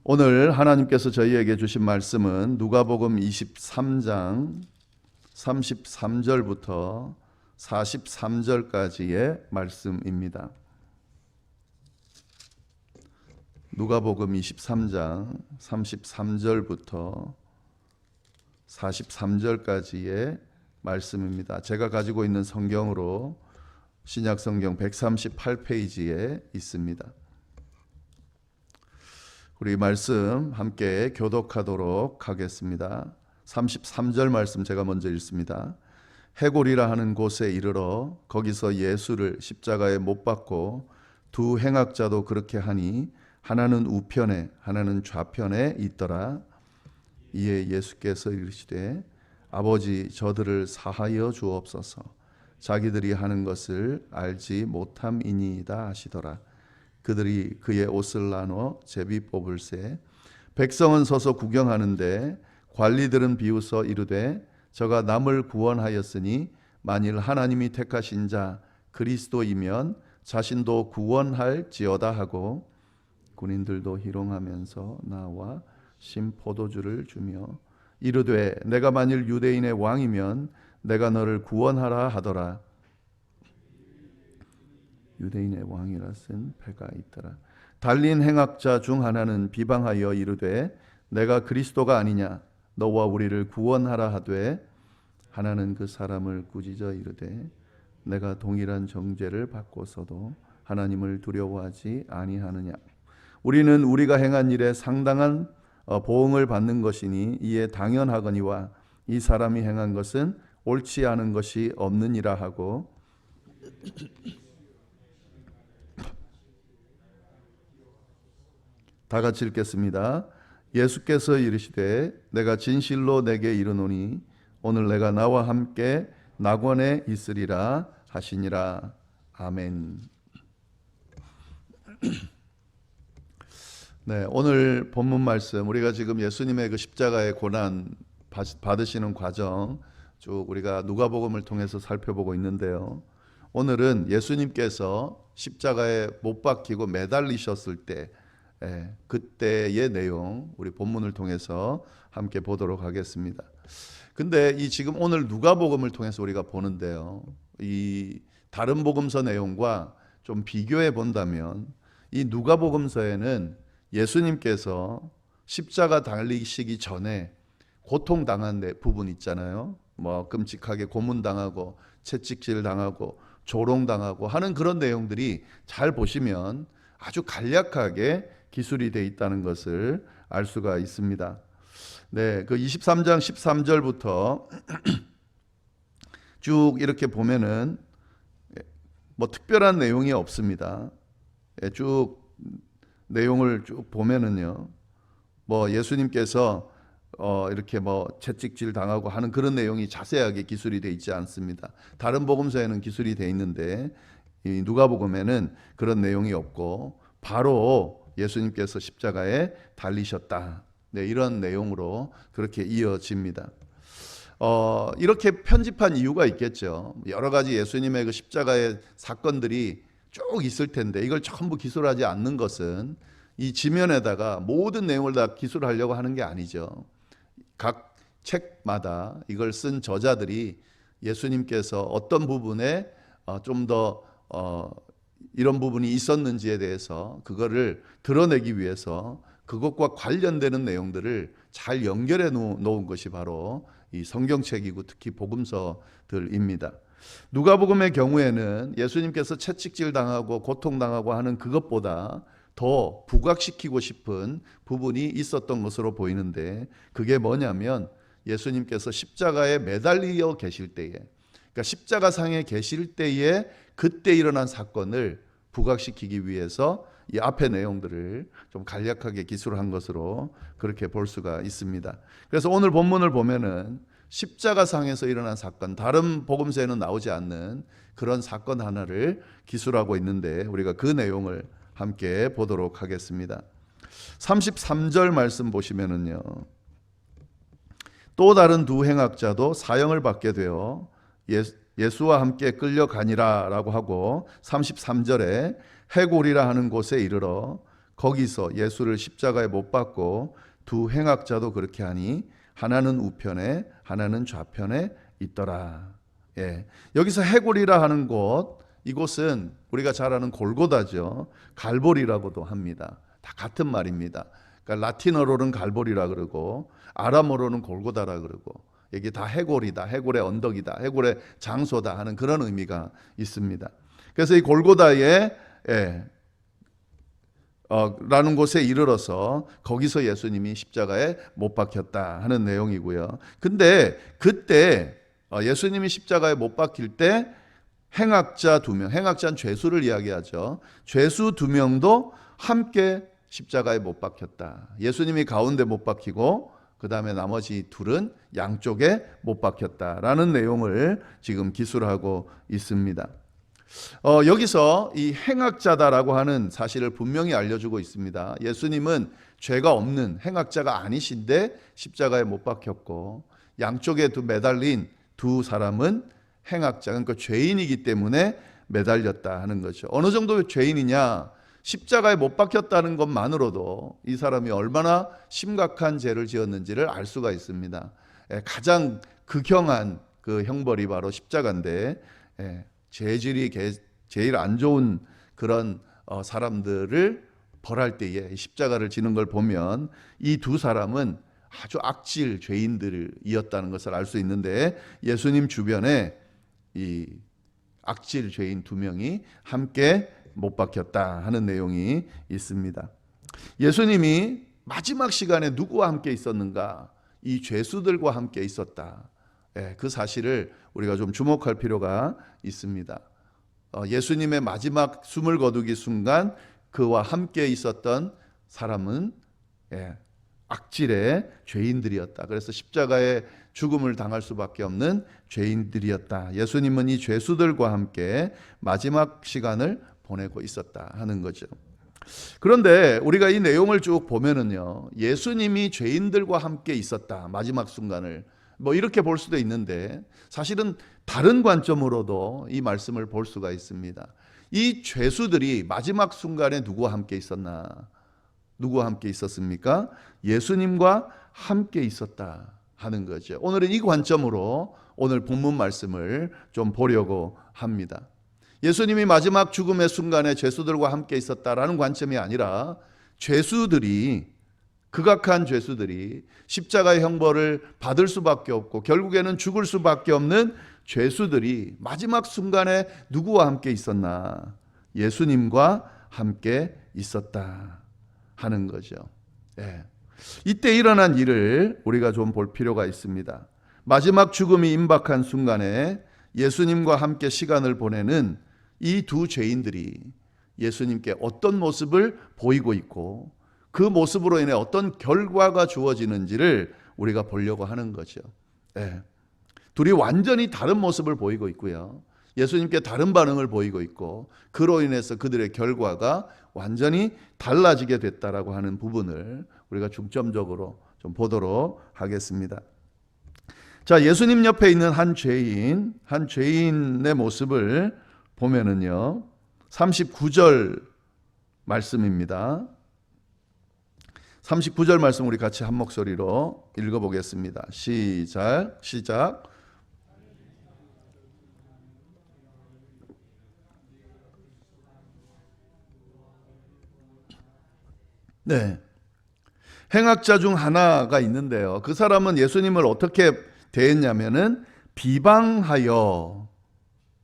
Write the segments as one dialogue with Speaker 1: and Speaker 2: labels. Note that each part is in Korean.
Speaker 1: 오늘 하나님께서 저희에게 주신 말씀은 누가복음 23장 33절부터 43절까지의 말씀입니다. 누가복음 23장 33절부터 43절까지의 말씀입니다. 제가 가지고 있는 성경으로 신약성경 138페이지에 있습니다. 우리 말씀 함께 교독하도록 하겠습니다. 33절 말씀 제가 먼저 읽습니다. 해골이라 하는 곳에 이르러 거기서 예수를 십자가에 못 박고 두 행악자도 그렇게 하니 하나는 우편에 하나는 좌편에 있더라. 이에 예수께서 이르시되 아버지 저들을 사하여 주옵소서 자기들이 하는 것을 알지 못함이니이다 하시더라. 그들이 그의 옷을 나눠 제비 뽑을새 백성은 서서 구경하는데 관리들은 비웃어 이르되 저가 남을 구원하였으니 만일 하나님이 택하신 자 그리스도이면 자신도 구원할지어다 하고 군인들도 희롱하면서 나와 신포도주를 주며 이르되 내가 만일 유대인의 왕이면 내가 너를 구원하라 하더라. 유대인의 왕이라 쓴 패가 있더라. 달린 행악자 중 하나는 비방하여 이르되 내가 그리스도가 아니냐 너와 우리를 구원하라 하되 하나는 그 사람을 꾸짖어 이르되 내가 동일한 정죄를 받고서도 하나님을 두려워하지 아니하느냐. 우리는 우리가 행한 일에 상당한 보응을 받는 것이니 이에 당연하거니와 이 사람이 행한 것은 옳지 않은 것이 없느니라 하고 다 같이 읽겠습니다. 예수께서 이르시되 내가 진실로 내게 이르노니 오늘 내가 나와 함께 낙원에 있으리라 하시니라. 아멘. 네, 오늘 본문 말씀 우리가 지금 예수님의 그 십자가의 고난 받으시는 과정 쭉 우리가 누가복음을 통해서 살펴보고 있는데요. 오늘은 예수님께서 십자가에 못 박히고 매달리셨을 때 그때의 내용 우리 본문을 통해서 함께 보도록 하겠습니다. 근데 이 지금 오늘 누가복음을 통해서 우리가 보는데요. 이 다른 복음서 내용과 좀 비교해 본다면 이 누가복음서에는 예수님께서 십자가 달리시기 전에 고통당한 부분 있잖아요. 뭐 끔찍하게 고문당하고 채찍질 당하고 조롱당하고 하는 그런 내용들이 잘 보시면 아주 간략하게 기술이 되어 있다는 것을 알 수가 있습니다. 네, 그 23장 13절부터 쭉 이렇게 보면은 뭐 특별한 내용이 없습니다. 쭉 내용을 쭉 보면은요, 뭐 예수님께서 이렇게 뭐 채찍질 당하고 하는 그런 내용이 자세하게 기술이 되어 있지 않습니다. 다른 복음서에는 기술이 되어 있는데 이 누가복음에는 그런 내용이 없고 바로 예수님께서 십자가에 달리셨다. 네, 이런 내용으로 그렇게 이어집니다. 이렇게 편집한 이유가 있겠죠. 여러 가지 예수님의 그 십자가의 사건들이 쭉 있을 텐데 이걸 전부 기술하지 않는 것은 이 지면에다가 모든 내용을 다 기술하려고 하는 게 아니죠. 각 책마다 이걸 쓴 저자들이 예수님께서 어떤 부분에 좀 더 이런 부분이 있었는지에 대해서 그거를 드러내기 위해서 그것과 관련되는 내용들을 잘 연결해 놓은 것이 바로 이 성경책이고 특히 복음서들입니다. 누가복음의 경우에는 예수님께서 채찍질 당하고 고통당하고 하는 그것보다 더 부각시키고 싶은 부분이 있었던 것으로 보이는데 그게 뭐냐면 예수님께서 십자가에 매달려 계실 때에, 그러니까 십자가상에 계실 때에 그때 일어난 사건을 부각시키기 위해서 이 앞의 내용들을 좀 간략하게 기술한 것으로 그렇게 볼 수가 있습니다. 그래서 오늘 본문을 보면은 십자가상에서 일어난 사건, 다른 복음서에는 나오지 않는 그런 사건 하나를 기술하고 있는데 우리가 그 내용을 함께 보도록 하겠습니다. 33절 말씀 보시면은요, 또 다른 두 행악자도 사형을 받게 되어 예수와 함께 끌려가니라 라고 하고 33절에 해골이라 하는 곳에 이르러 거기서 예수를 십자가에 못 박고 두 행악자도 그렇게 하니 하나는 우편에 하나는 좌편에 있더라. 예. 여기서 해골이라 하는 곳, 이곳은 우리가 잘 아는 골고다죠. 갈보리라고도 합니다. 다 같은 말입니다. 그러니까 라틴어로는 갈보리라 그러고 아람어로는 골고다라 그러고, 이게 다 해골이다, 해골의 언덕이다, 해골의 장소다 하는 그런 의미가 있습니다. 그래서 이 골고다에 라는 곳에 이르러서 거기서 예수님이 십자가에 못 박혔다 하는 내용이고요. 근데 그때 예수님이 십자가에 못 박힐 때 행악자 2명, 행악자는 죄수를 이야기하죠. 죄수 2명도 함께 십자가에 못 박혔다. 예수님이 가운데 못 박히고 그 다음에 나머지 둘은 양쪽에 못 박혔다라는 내용을 지금 기술하고 있습니다. 여기서 이 행악자다라고 하는 사실을 분명히 알려주고 있습니다. 예수님은 죄가 없는 행악자가 아니신데 십자가에 못 박혔고, 양쪽에 매달린 두 사람은 행악자, 그러니까 죄인이기 때문에 매달렸다 하는 거죠. 어느 정도의 죄인이냐? 십자가에 못 박혔다는 것만으로도 이 사람이 얼마나 심각한 죄를 지었는지를 알 수가 있습니다. 가장 극형한 그 형벌이 바로 십자가인데, 죄질이 제일 안 좋은 그런 사람들을 벌할 때에 십자가를 지는 걸 보면 이 두 사람은 아주 악질 죄인들이었다는 것을 알 수 있는데, 예수님 주변에 이 악질 죄인 2명이 함께 못 박혔다 하는 내용이 있습니다. 예수님이 마지막 시간에 누구와 함께 있었는가? 이 죄수들과 함께 있었다. 그 사실을 우리가 좀 주목할 필요가 있습니다. 예수님의 마지막 숨을 거두기 순간 그와 함께 있었던 사람은 악질의 죄인들이었다. 그래서 십자가에 죽음을 당할 수밖에 없는 죄인들이었다. 예수님은 이 죄수들과 함께 마지막 시간을 보내고 있었다 하는 거죠. 그런데 우리가 이 내용을 쭉 보면은요, 예수님이 죄인들과 함께 있었다, 마지막 순간을, 이렇게 볼 수도 있는데, 사실은 다른 관점으로도 이 말씀을 볼 수가 있습니다. 이 죄수들이 마지막 순간에 누구와 함께 있었나? 누구와 함께 있었습니까? 예수님과 함께 있었다 하는 거죠. 오늘은 이 관점으로 오늘 본문 말씀을 좀 보려고 합니다. 예수님이 마지막 죽음의 순간에 죄수들과 함께 있었다라는 관점이 아니라, 죄수들이, 극악한 죄수들이 십자가의 형벌을 받을 수밖에 없고 결국에는 죽을 수밖에 없는 죄수들이 마지막 순간에 누구와 함께 있었나? 예수님과 함께 있었다 하는 거죠. 이때 일어난 일을 우리가 좀 볼 필요가 있습니다. 마지막 죽음이 임박한 순간에 예수님과 함께 시간을 보내는 이 두 죄인들이 예수님께 어떤 모습을 보이고 있고 그 모습으로 인해 어떤 결과가 주어지는지를 우리가 보려고 하는 거죠. 둘이 완전히 다른 모습을 보이고 있고요. 예수님께 다른 반응을 보이고 있고, 그로 인해서 그들의 결과가 완전히 달라지게 됐다라고 하는 부분을 우리가 중점적으로 좀 보도록 하겠습니다. 자, 예수님 옆에 있는 한 죄인의 모습을 보면은요, 39절 말씀입니다. 39절 말씀 우리 같이 한 목소리로 읽어보겠습니다. 시작. 네. 행악자 중 하나가 있는데요. 그 사람은 예수님을 어떻게 대했냐면은 비방하여,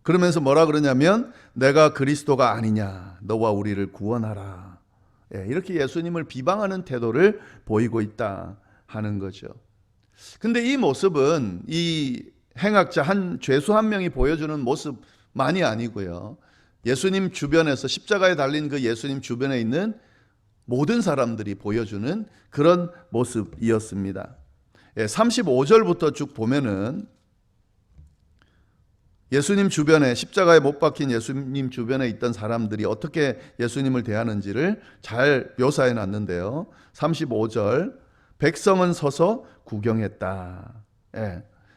Speaker 1: 그러면서 뭐라 그러냐면 내가 그리스도가 아니냐, 너와 우리를 구원하라. 이렇게 예수님을 비방하는 태도를 보이고 있다 하는 거죠. 근데 이 모습은 이 행악자 죄수 한 명이 보여주는 모습만이 아니고요. 예수님 주변에서 십자가에 달린 그 예수님 주변에 있는 모든 사람들이 보여주는 그런 모습이었습니다. 35절부터 쭉 보면은 예수님 주변에, 십자가에 못 박힌 예수님 주변에 있던 사람들이 어떻게 예수님을 대하는지를 잘 묘사해 놨는데요. 35절, 백성은 서서 구경했다.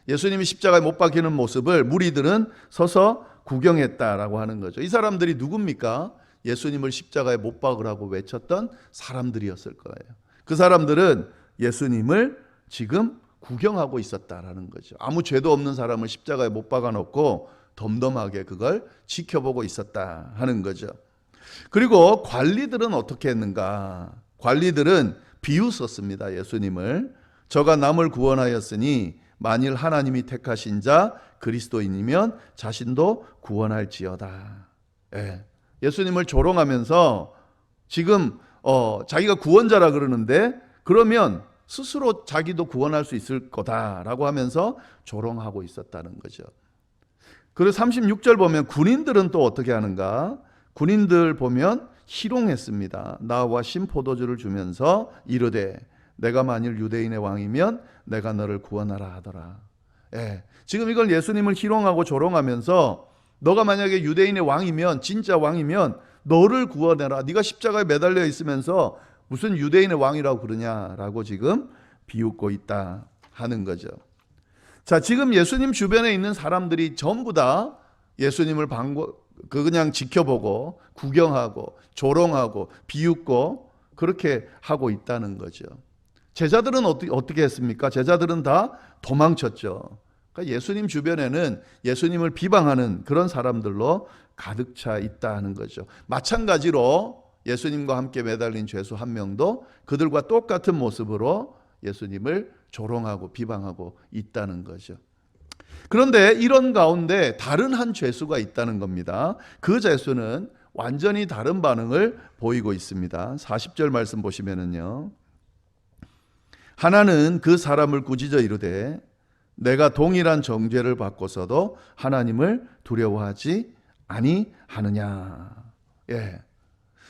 Speaker 1: 예수님이 십자가에 못 박히는 모습을 무리들은 서서 구경했다라고 하는 거죠. 이 사람들이 누굽니까? 예수님을 십자가에 못 박으라고 외쳤던 사람들이었을 거예요. 그 사람들은 예수님을 지금 구경하고 있었다라는 거죠. 아무 죄도 없는 사람을 십자가에 못 박아놓고 덤덤하게 그걸 지켜보고 있었다 하는 거죠. 그리고 관리들은 어떻게 했는가? 관리들은 비웃었습니다. 예수님을. 저가 남을 구원하였으니 만일 하나님이 택하신 자 그리스도인이면 자신도 구원할지어다. 예. 예수님을 조롱하면서 지금 자기가 구원자라 그러는데 그러면 스스로 자기도 구원할 수 있을 거다라고 하면서 조롱하고 있었다는 거죠. 그리고 36절 보면 군인들은 또 어떻게 하는가? 군인들 보면 희롱했습니다. 나와 신포도주를 주면서 이르되 내가 만일 유대인의 왕이면 내가 너를 구원하라 하더라. 예. 지금 이걸 예수님을 희롱하고 조롱하면서 너가 만약에 유대인의 왕이면 진짜 왕이면 너를 구원해라. 네가 십자가에 매달려 있으면서 무슨 유대인의 왕이라고 그러냐라고 지금 비웃고 있다 하는 거죠. 자, 지금 예수님 주변에 있는 사람들이 전부 다 예수님을 그냥 지켜보고 구경하고 조롱하고 비웃고 그렇게 하고 있다는 거죠. 제자들은 어떻게 했습니까? 제자들은 다 도망쳤죠. 그러니까 예수님 주변에는 예수님을 비방하는 그런 사람들로 가득 차 있다는 거죠. 마찬가지로 예수님과 함께 매달린 죄수 한 명도 그들과 똑같은 모습으로 예수님을 조롱하고 비방하고 있다는 거죠. 그런데 이런 가운데 다른 한 죄수가 있다는 겁니다. 그 죄수는 완전히 다른 반응을 보이고 있습니다. 40절 말씀 보시면은요. 하나는 그 사람을 꾸짖어 이르되 내가 동일한 정죄를 받고서도 하나님을 두려워하지 아니하느냐. 예.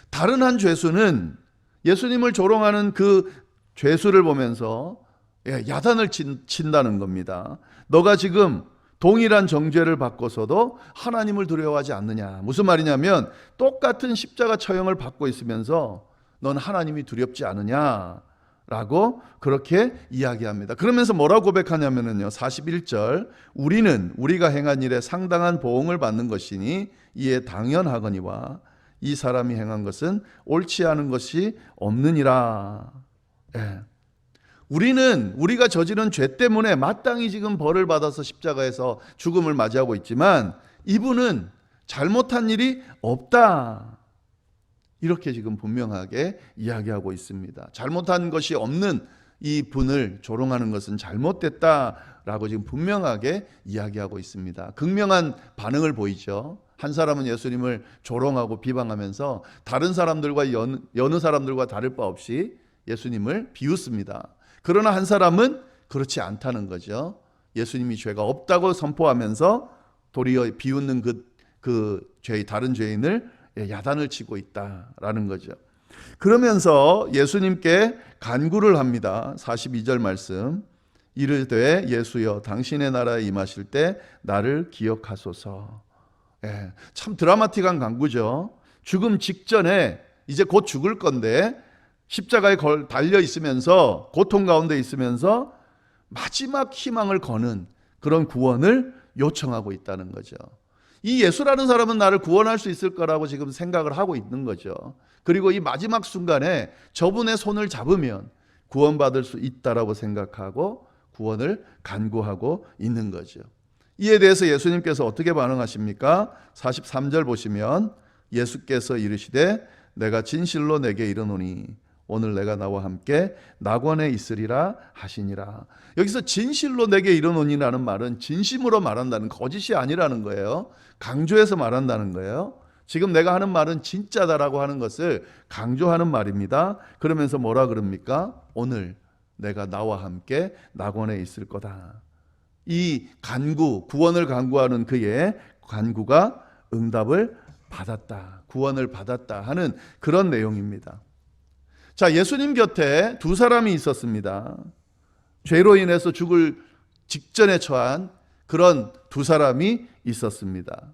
Speaker 1: 다른 한 죄수는 예수님을 조롱하는 그 죄수를 보면서 야단을 친다는 겁니다. 너가 지금 동일한 정죄를 받고서도 하나님을 두려워하지 않느냐. 무슨 말이냐면 똑같은 십자가 처형을 받고 있으면서 넌 하나님이 두렵지 않느냐 라고 그렇게 이야기합니다. 그러면서 뭐라고 고백하냐면요 41절 우리가 행한 일에 상당한 보응을 받는 것이니 이에 당연하거니와 이 사람이 행한 것은 옳지 않은 것이 없느니라. 예. 우리가 저지른 죄 때문에 마땅히 지금 벌을 받아서 십자가에서 죽음을 맞이하고 있지만 이분은 잘못한 일이 없다. 이렇게 지금 분명하게 이야기하고 있습니다. 잘못한 것이 없는 이 분을 조롱하는 것은 잘못됐다라고 지금 분명하게 이야기하고 있습니다. 극명한 반응을 보이죠. 한 사람은 예수님을 조롱하고 비방하면서 다른 사람들과 여느 사람들과 다를 바 없이 예수님을 비웃습니다. 그러나 한 사람은 그렇지 않다는 거죠. 예수님이 죄가 없다고 선포하면서 도리어 비웃는 다른 죄인을 야단을 치고 있다라는 거죠. 그러면서 예수님께 간구를 합니다. 42절 말씀. 이르되 예수여 당신의 나라에 임하실 때 나를 기억하소서. 예, 참 드라마틱한 간구죠. 죽음 직전에 이제 곧 죽을 건데 십자가에 달려 있으면서 고통 가운데 있으면서 마지막 희망을 거는 그런 구원을 요청하고 있다는 거죠. 이 예수라는 사람은 나를 구원할 수 있을 거라고 지금 생각을 하고 있는 거죠. 그리고 이 마지막 순간에 저분의 손을 잡으면 구원받을 수 있다라고 생각하고 구원을 간구하고 있는 거죠. 이에 대해서 예수님께서 어떻게 반응하십니까? 43절 보시면 예수께서 이르시되 내가 진실로 내게 이르노니 오늘 내가 나와 함께 낙원에 있으리라 하시니라. 여기서 진실로 내게 이르노니라는 말은 진심으로 말한다는, 거짓이 아니라는 거예요. 강조해서 말한다는 거예요. 지금 내가 하는 말은 진짜다라고 하는 것을 강조하는 말입니다. 그러면서 뭐라 그럽니까? 오늘 내가 나와 함께 낙원에 있을 거다. 이 간구, 구원을 간구하는 그의 간구가 응답을 받았다, 구원을 받았다 하는 그런 내용입니다. 자, 예수님 곁에 두 사람이 있었습니다. 죄로 인해서 죽을 직전에 처한 그런 두 사람이 있었습니다.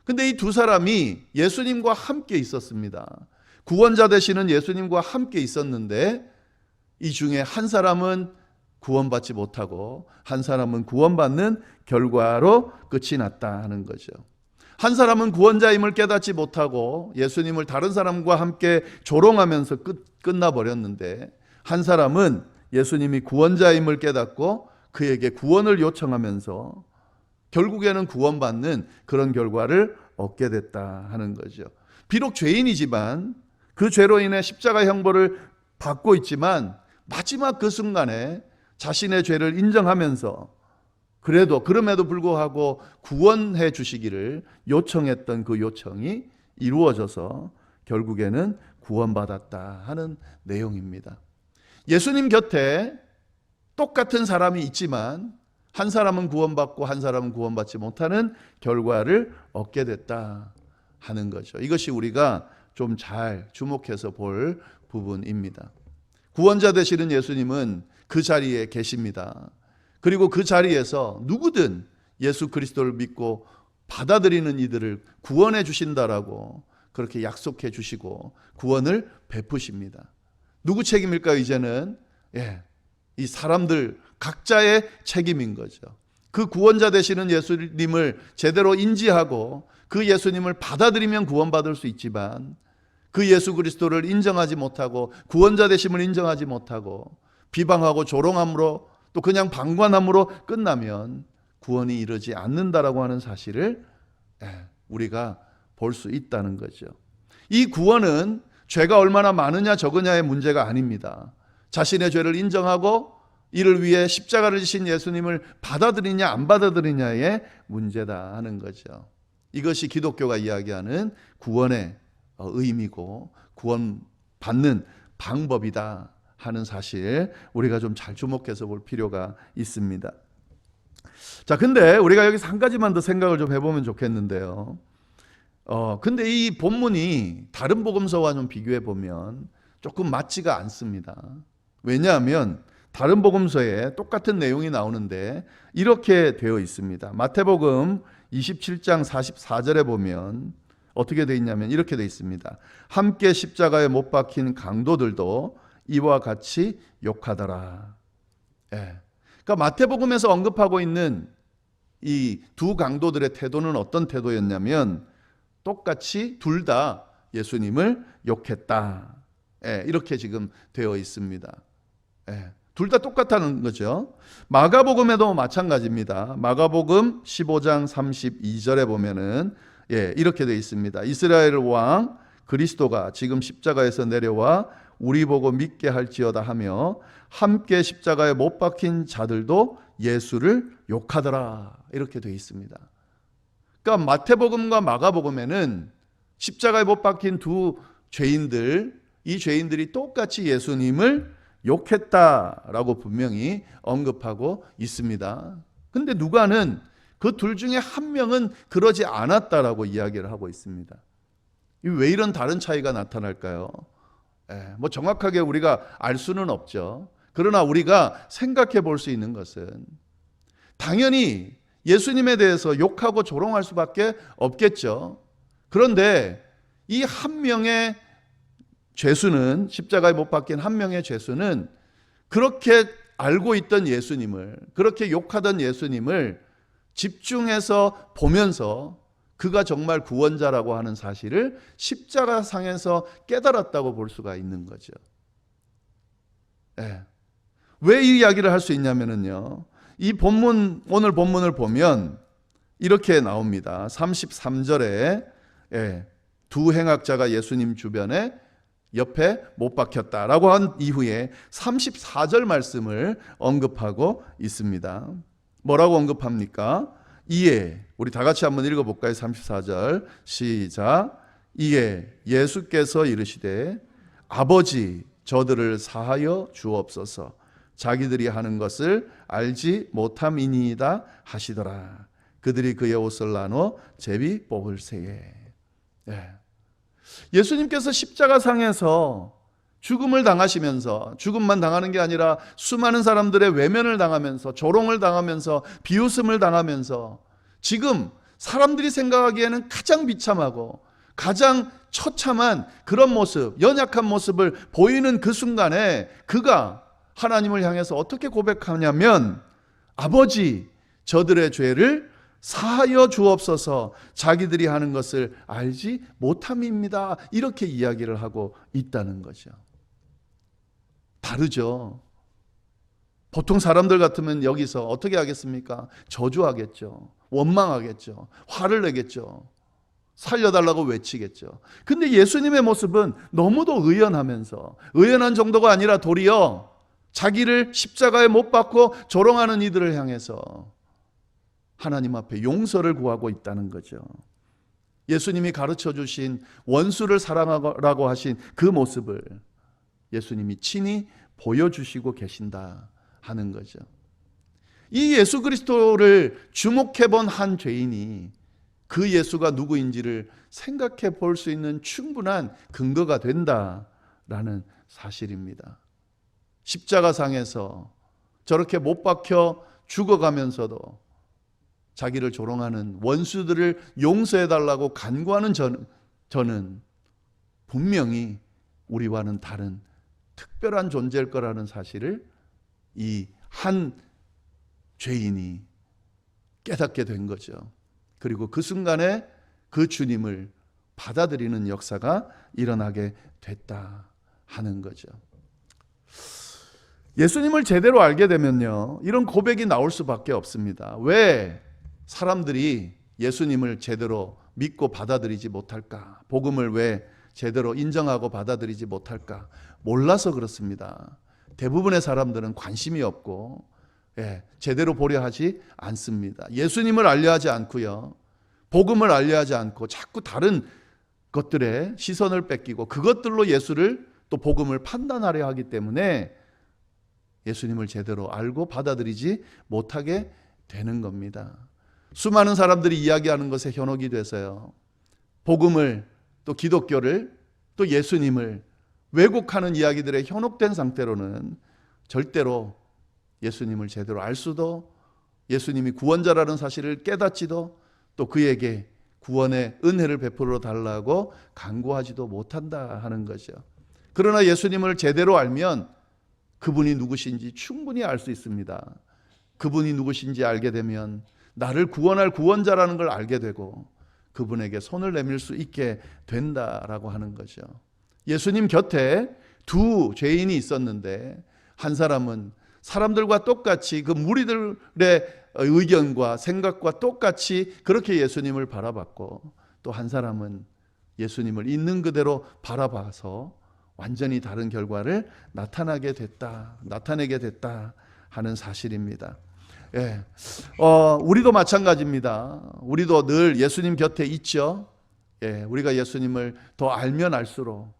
Speaker 1: 근데 이 두 사람이 예수님과 함께 있었습니다. 구원자 되시는 예수님과 함께 있었는데 이 중에 한 사람은 구원받지 못하고 한 사람은 구원받는 결과로 끝이 났다 하는 거죠. 한 사람은 구원자임을 깨닫지 못하고 예수님을 다른 사람과 함께 조롱하면서 끝나버렸는데, 한 사람은 예수님이 구원자임을 깨닫고 그에게 구원을 요청하면서 결국에는 구원받는 그런 결과를 얻게 됐다 하는 거죠. 비록 죄인이지만, 그 죄로 인해 십자가 형벌을 받고 있지만, 마지막 그 순간에 자신의 죄를 인정하면서 그럼에도 불구하고 구원해 주시기를 요청했던 그 요청이 이루어져서 결국에는 구원받았다 하는 내용입니다. 예수님 곁에 똑같은 사람이 있지만 한 사람은 구원받고 한 사람은 구원받지 못하는 결과를 얻게 됐다 하는 거죠. 이것이 우리가 좀 잘 주목해서 볼 부분입니다. 구원자 되시는 예수님은 그 자리에 계십니다. 그리고 그 자리에서 누구든 예수 그리스도를 믿고 받아들이는 이들을 구원해 주신다라고 그렇게 약속해 주시고 구원을 베푸십니다. 누구 책임일까요? 이제는 이 사람들 각자의 책임인 거죠. 그 구원자 되시는 예수님을 제대로 인지하고 그 예수님을 받아들이면 구원받을 수 있지만, 그 예수 그리스도를 인정하지 못하고 구원자 되심을 인정하지 못하고 비방하고 조롱함으로 또 그냥 방관함으로 끝나면 구원이 이르지 않는다라고 하는 사실을 우리가 볼 수 있다는 거죠. 이 구원은 죄가 얼마나 많으냐 적으냐의 문제가 아닙니다. 자신의 죄를 인정하고 이를 위해 십자가를 지신 예수님을 받아들이냐 안 받아들이냐의 문제다 하는 거죠. 이것이 기독교가 이야기하는 구원의 의미고 구원받는 방법이다 하는 사실, 우리가 좀 잘 주목해서 볼 필요가 있습니다. 자, 근데 우리가 여기서 한 가지만 더 생각을 좀 해보면 좋겠는데요. 근데 이 본문이 다른 복음서와 좀 비교해 보면 조금 맞지가 않습니다. 왜냐하면 다른 복음서에 똑같은 내용이 나오는데 이렇게 되어 있습니다. 마태복음 27장 44절에 보면 어떻게 되어 있냐면 이렇게 되어 있습니다. 함께 십자가에 못 박힌 강도들도 이와 같이 욕하더라. 그러니까 마태복음에서 언급하고 있는 이 두 강도들의 태도는 어떤 태도였냐면 똑같이 둘 다 예수님을 욕했다. 이렇게 지금 되어 있습니다. 둘 다 똑같다는 거죠. 마가복음에도 마찬가지입니다. 마가복음 15장 32절에 보면은 이렇게 되어 있습니다. 이스라엘 왕 그리스도가 지금 십자가에서 내려와 우리 보고 믿게 할지어다 하며 함께 십자가에 못 박힌 자들도 예수를 욕하더라. 이렇게 되어 있습니다. 그러니까 마태복음과 마가복음에는 십자가에 못 박힌 두 죄인들, 이 죄인들이 똑같이 예수님을 욕했다라고 분명히 언급하고 있습니다. 근데 누가는 그 둘 중에 한 명은 그러지 않았다라고 이야기를 하고 있습니다. 왜 이런 다른 차이가 나타날까요? 뭐 정확하게 우리가 알 수는 없죠. 그러나 우리가 생각해 볼 수 있는 것은 당연히 예수님에 대해서 욕하고 조롱할 수밖에 없겠죠. 그런데 이 한 명의 죄수는, 십자가에 못 박힌 한 명의 죄수는 그렇게 알고 있던 예수님을, 그렇게 욕하던 예수님을 집중해서 보면서 그가 정말 구원자라고 하는 사실을 십자가상에서 깨달았다고 볼 수가 있는 거죠. 왜 이 이야기를 할 수 있냐면요, 이 본문, 오늘 본문을 보면 이렇게 나옵니다. 33절에 두 행악자가 예수님 주변에 옆에 못 박혔다라고 한 이후에 34절 말씀을 언급하고 있습니다. 뭐라고 언급합니까? 이에, 우리 다 같이 한번 읽어볼까요? 34절 시작. 이에 예수께서 이르시되 아버지 저들을 사하여 주옵소서, 자기들이 하는 것을 알지 못함이니이다 하시더라. 그들이 그의 옷을 나눠 제비 뽑을새에. 예수님께서 십자가상에서 죽음을 당하시면서, 죽음만 당하는 게 아니라 수많은 사람들의 외면을 당하면서, 조롱을 당하면서, 비웃음을 당하면서, 지금 사람들이 생각하기에는 가장 비참하고 가장 처참한 그런 모습, 연약한 모습을 보이는 그 순간에 그가 하나님을 향해서 어떻게 고백하냐면, 아버지 저들의 죄를 사하여 주옵소서. 자기들이 하는 것을 알지 못함입니다. 이렇게 이야기를 하고 있다는 거죠. 다르죠. 보통 사람들 같으면 여기서 어떻게 하겠습니까? 저주하겠죠. 원망하겠죠. 화를 내겠죠. 살려달라고 외치겠죠. 근데 예수님의 모습은 너무도 의연하면서, 의연한 정도가 아니라 도리어 자기를 십자가에 못 박고 조롱하는 이들을 향해서 하나님 앞에 용서를 구하고 있다는 거죠. 예수님이 가르쳐 주신 원수를 사랑하라고 하신 그 모습을 예수님이 친히 보여주시고 계신다 하는 거죠. 이 예수 그리스도를 주목해 본 한 죄인이 그 예수가 누구인지를 생각해 볼 수 있는 충분한 근거가 된다라는 사실입니다. 십자가상에서 저렇게 못 박혀 죽어가면서도 자기를 조롱하는 원수들을 용서해 달라고 간구하는 저는 분명히 우리와는 다른 특별한 존재일 거라는 사실을 이 한 죄인이 깨닫게 된 거죠. 그리고 그 순간에 그 주님을 받아들이는 역사가 일어나게 됐다 하는 거죠. 예수님을 제대로 알게 되면요, 이런 고백이 나올 수밖에 없습니다. 왜 사람들이 예수님을 제대로 믿고 받아들이지 못할까? 복음을 왜 제대로 인정하고 받아들이지 못할까? 몰라서 그렇습니다. 대부분의 사람들은 관심이 없고 제대로 보려 하지 않습니다. 예수님을 알려 하지 않고요, 복음을 알려 하지 않고 자꾸 다른 것들에 시선을 뺏기고 그것들로 예수를 또 복음을 판단하려 하기 때문에 예수님을 제대로 알고 받아들이지 못하게 되는 겁니다. 수많은 사람들이 이야기하는 것에 현혹이 돼서요, 복음을 또 기독교를 또 예수님을 왜곡하는 이야기들에 현혹된 상태로는 절대로 예수님을 제대로 알 수도, 예수님이 구원자라는 사실을 깨닫지도, 또 그에게 구원의 은혜를 베풀어 달라고 간구하지도 못한다 하는 거죠. 그러나 예수님을 제대로 알면 그분이 누구신지 충분히 알 수 있습니다. 그분이 누구신지 알게 되면 나를 구원할 구원자라는 걸 알게 되고 그분에게 손을 내밀 수 있게 된다라고 하는 거죠. 예수님 곁에 두 죄인이 있었는데 한 사람은 사람들과 똑같이 그 무리들의 의견과 생각과 똑같이 그렇게 예수님을 바라봤고, 또 한 사람은 예수님을 있는 그대로 바라봐서 완전히 다른 결과를 나타내게 됐다 하는 사실입니다. 우리도 마찬가지입니다. 우리도 늘 예수님 곁에 있죠. 우리가 예수님을 더 알면 알수록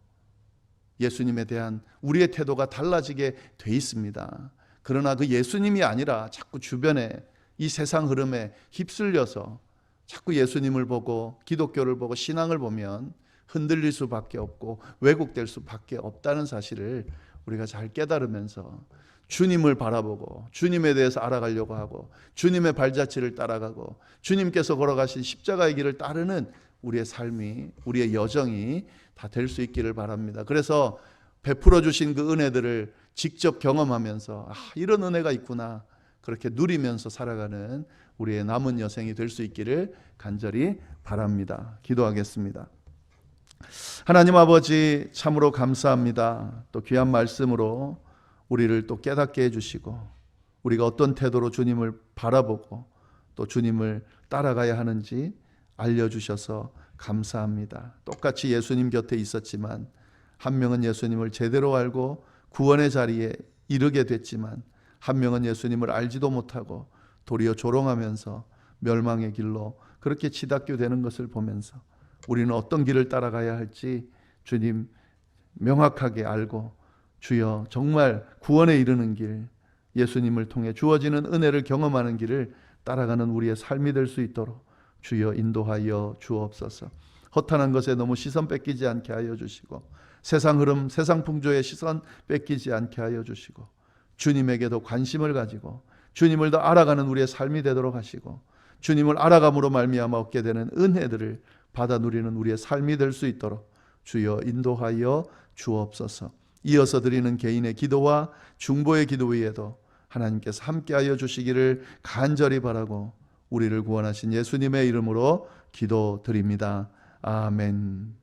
Speaker 1: 예수님에 대한 우리의 태도가 달라지게 돼 있습니다. 그러나 그 예수님이 아니라 자꾸 주변에 이 세상 흐름에 휩쓸려서 자꾸 예수님을 보고 기독교를 보고 신앙을 보면 흔들릴 수밖에 없고 왜곡될 수밖에 없다는 사실을 우리가 잘 깨달으면서 주님을 바라보고 주님에 대해서 알아가려고 하고 주님의 발자취를 따라가고 주님께서 걸어가신 십자가의 길을 따르는 우리의 삶이, 우리의 여정이 다 될 수 있기를 바랍니다. 그래서 베풀어 주신 그 은혜들을 직접 경험하면서 이런 은혜가 있구나, 그렇게 누리면서 살아가는 우리의 남은 여생이 될 수 있기를 간절히 바랍니다. 기도하겠습니다. 하나님 아버지, 참으로 감사합니다. 또 귀한 말씀으로 우리를 또 깨닫게 해주시고 우리가 어떤 태도로 주님을 바라보고 또 주님을 따라가야 하는지 알려주셔서 감사합니다. 똑같이 예수님 곁에 있었지만 한 명은 예수님을 제대로 알고 구원의 자리에 이르게 됐지만 한 명은 예수님을 알지도 못하고 도리어 조롱하면서 멸망의 길로 그렇게 치닫게 되는 것을 보면서 우리는 어떤 길을 따라가야 할지 주님 명확하게 알고 주여 정말 구원에 이르는 길, 예수님을 통해 주어지는 은혜를 경험하는 길을 따라가는 우리의 삶이 될 수 있도록 주여 인도하여 주옵소서. 허탄한 것에 너무 시선 뺏기지 않게 하여 주시고 세상 흐름, 세상 풍조에 시선 뺏기지 않게 하여 주시고 주님에게도 관심을 가지고 주님을 더 알아가는 우리의 삶이 되도록 하시고 주님을 알아감으로 말미암아 얻게 되는 은혜들을 받아 누리는 우리의 삶이 될 수 있도록 주여 인도하여 주옵소서. 이어서 드리는 개인의 기도와 중보의 기도 위에도 하나님께서 함께하여 주시기를 간절히 바라고 우리를 구원하신 예수님의 이름으로 기도드립니다. 아멘.